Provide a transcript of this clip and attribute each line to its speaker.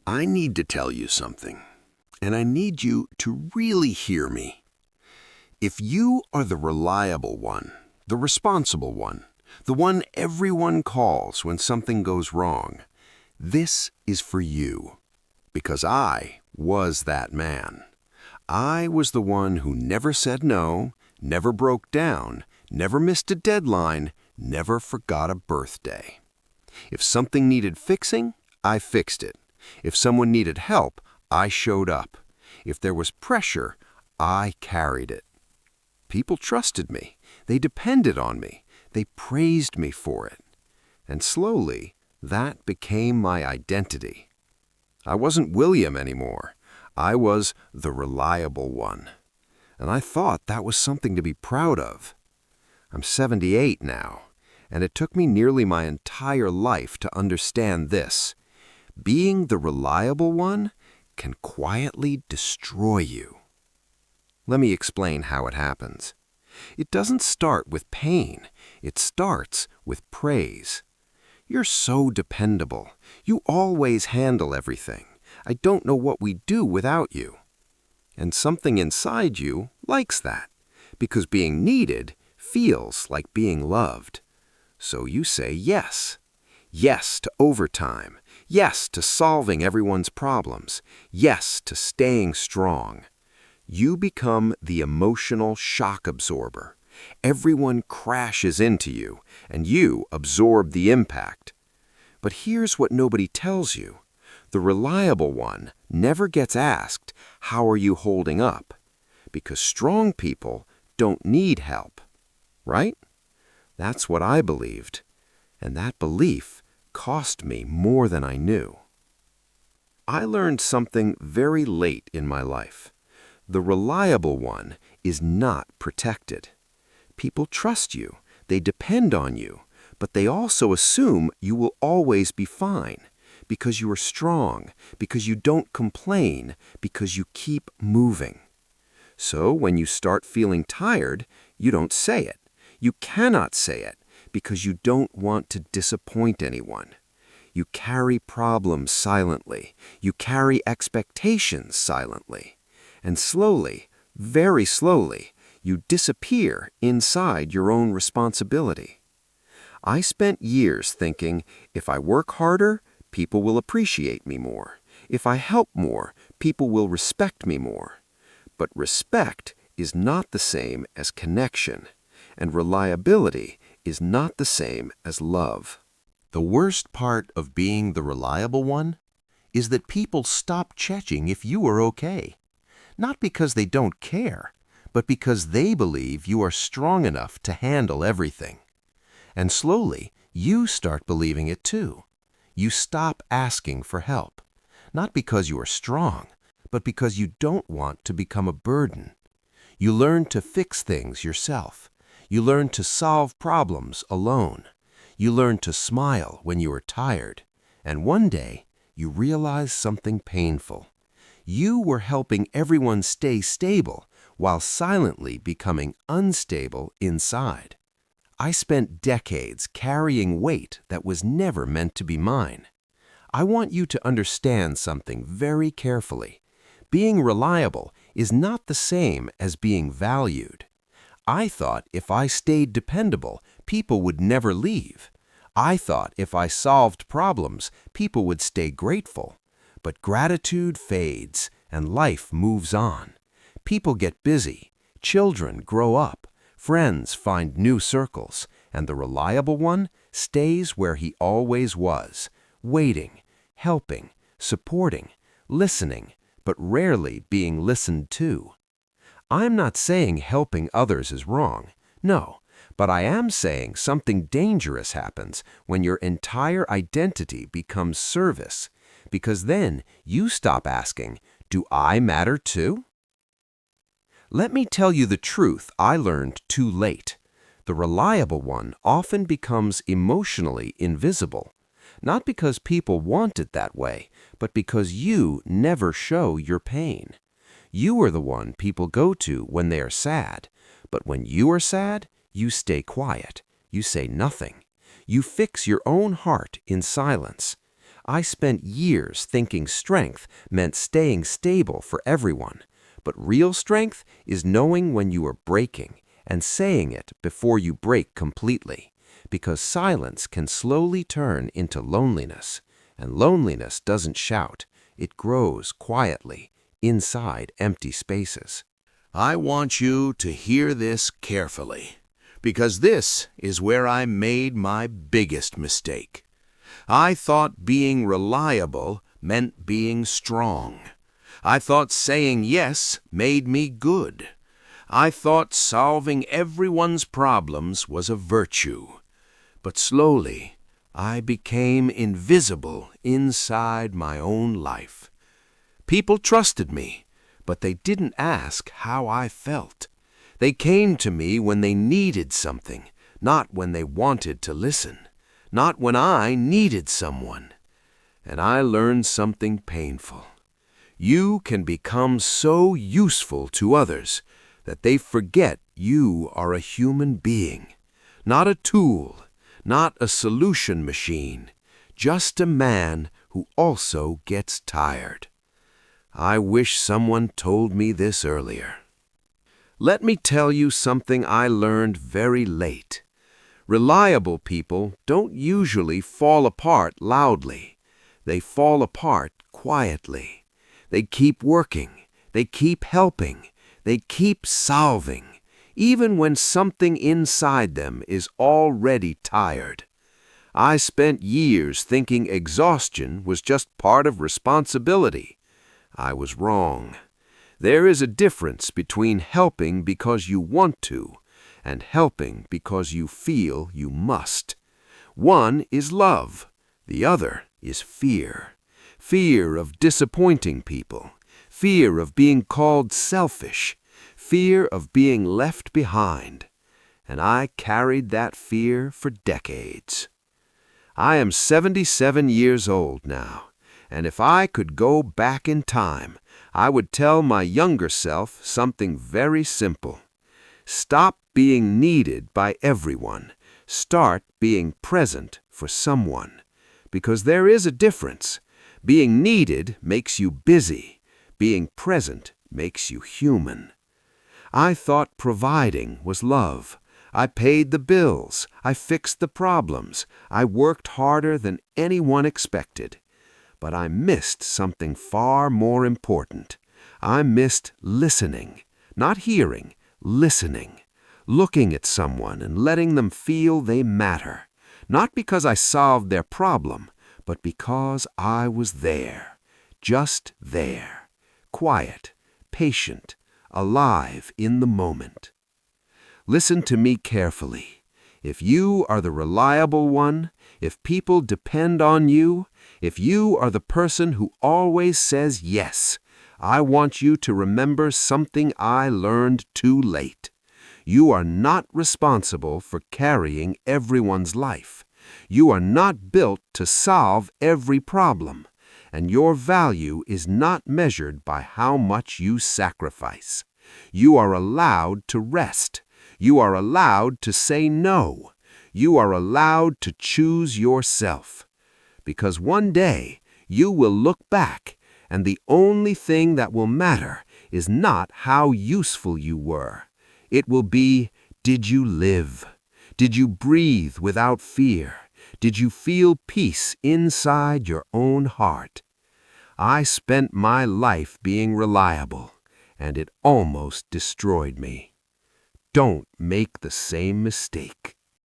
Speaker 1: I need to tell you something, and I need you to really hear me. If you are the reliable one, the responsible one, the one everyone calls when something goes wrong, this is for you. Because I was that man. I was the one who never said no, never broke down, never missed a deadline, never forgot a birthday. If something needed fixing, I fixed it. If someone needed help, I showed up. If there was pressure, I carried it. People trusted me. They depended on me. They praised me for it. And slowly, that became my identity. I wasn't William anymore. I was the reliable one. And I thought that was something to be proud of. I'm 78 now, and it took me nearly my entire life to understand this. Being the reliable one can quietly destroy you. Let me explain how it happens. It doesn't start with pain. It starts with praise. You're so dependable. You always handle everything. I don't know what we'd do without you. And something inside you likes that, because being needed feels like being loved. So you say yes. Yes to overtime. Yes to solving everyone's problems. Yes to staying strong. You become the emotional shock absorber. Everyone crashes into you, and you absorb the impact. But here's what nobody tells you. The reliable one never gets asked, "How are you holding up?" Because strong people don't need help. Right? That's what I believed. And that belief cost me more than I knew. I learned something very late in my life. The reliable one is not protected. People trust you, they depend on you, but they also assume you will always be fine because you are strong, because you don't complain, because you keep moving. So when you start feeling tired, you don't say it. You cannot say it because you don't want to disappoint anyone. You carry problems silently. You carry expectations silently. And slowly, very slowly, you disappear inside your own responsibility. I spent years thinking, if I work harder, people will appreciate me more. If I help more, people will respect me more. But respect is not the same as connection, and reliability is not the same as love. The worst part of being the reliable one is that people stop checking if you are okay. Not because they don't care, but because they believe you are strong enough to handle everything. And slowly, you start believing it too. You stop asking for help, not because you are strong, but because you don't want to become a burden. You learn to fix things yourself. You learn to solve problems alone. You learn to smile when you are tired. And one day, you realize something painful. You were helping everyone stay stable while silently becoming unstable inside. I spent decades carrying weight that was never meant to be mine. I want you to understand something very carefully. Being reliable is not the same as being valued. I thought if I stayed dependable, people would never leave. I thought if I solved problems, people would stay grateful. But gratitude fades and life moves on. People get busy, children grow up, friends find new circles, and the reliable one stays where he always was, waiting, helping, supporting, listening, but rarely being listened to. I'm not saying helping others is wrong. No, but I am saying something dangerous happens when your entire identity becomes service, because then you stop asking, "Do I matter too?" Let me tell you the truth I learned too late. The reliable one often becomes emotionally invisible, not because people want it that way, but because you never show your pain. You are the one people go to when they are sad, but when you are sad, you stay quiet. You say nothing. You fix your own heart in silence.
Speaker 2: I spent years thinking strength meant staying stable for everyone. But real strength is knowing when you are breaking and saying it before you break completely. Because silence can slowly turn into loneliness. And loneliness doesn't shout. It grows quietly inside empty spaces.
Speaker 1: I want you to hear this carefully, because this is where I made my biggest mistake. I thought being reliable meant being strong. I thought saying yes made me good. I thought solving everyone's problems was a virtue. But slowly, I became invisible inside my own life. People trusted me, but they didn't ask how I felt. They came to me when they needed something, not when they wanted to listen, not when I needed someone. And I learned something painful. You can become so useful to others that they forget you are a human being, not a tool, not a solution machine, just a man who also gets tired. I wish someone told me this earlier. Let me tell you something I learned very late. Reliable people don't usually fall apart loudly. They fall apart quietly. They keep working. They keep helping. They keep solving, even when something inside them is already tired. I spent years thinking exhaustion was just part of responsibility. I was wrong. There is a difference between helping because you want to and helping because you feel you must. One is love. The other is fear. Fear of disappointing people. Fear of being called selfish. Fear of being left behind. And I carried that fear for decades. I am 77 years old now, and if I could go back in time, I would tell my younger self something very simple. Stop being needed by everyone. Start being present for someone. Because there is a difference. Being needed makes you busy. Being present makes you human. I thought providing was love. I paid the bills. I fixed the problems. I worked harder than anyone expected. But I missed something far more important. I missed listening. Not hearing, listening. Looking at someone and letting them feel they matter. Not because I solved their problem, but because I was there. Just there. Quiet, patient, alive in the moment. Listen to me carefully. If you are the reliable one, if people depend on you, if you are the person who always says yes, I want you to remember something I learned too late. You are not responsible for carrying everyone's life. You are not built to solve every problem, and your value is not measured by how much you sacrifice. You are allowed to rest. You are allowed to say no. You are allowed to choose yourself. Because one day you will look back, and the only thing that will matter is not how useful you were. It will be, did you live? Did you breathe without fear? Did you feel peace inside your own heart? I spent my life being reliable, and it almost destroyed me. Don't make the same mistake.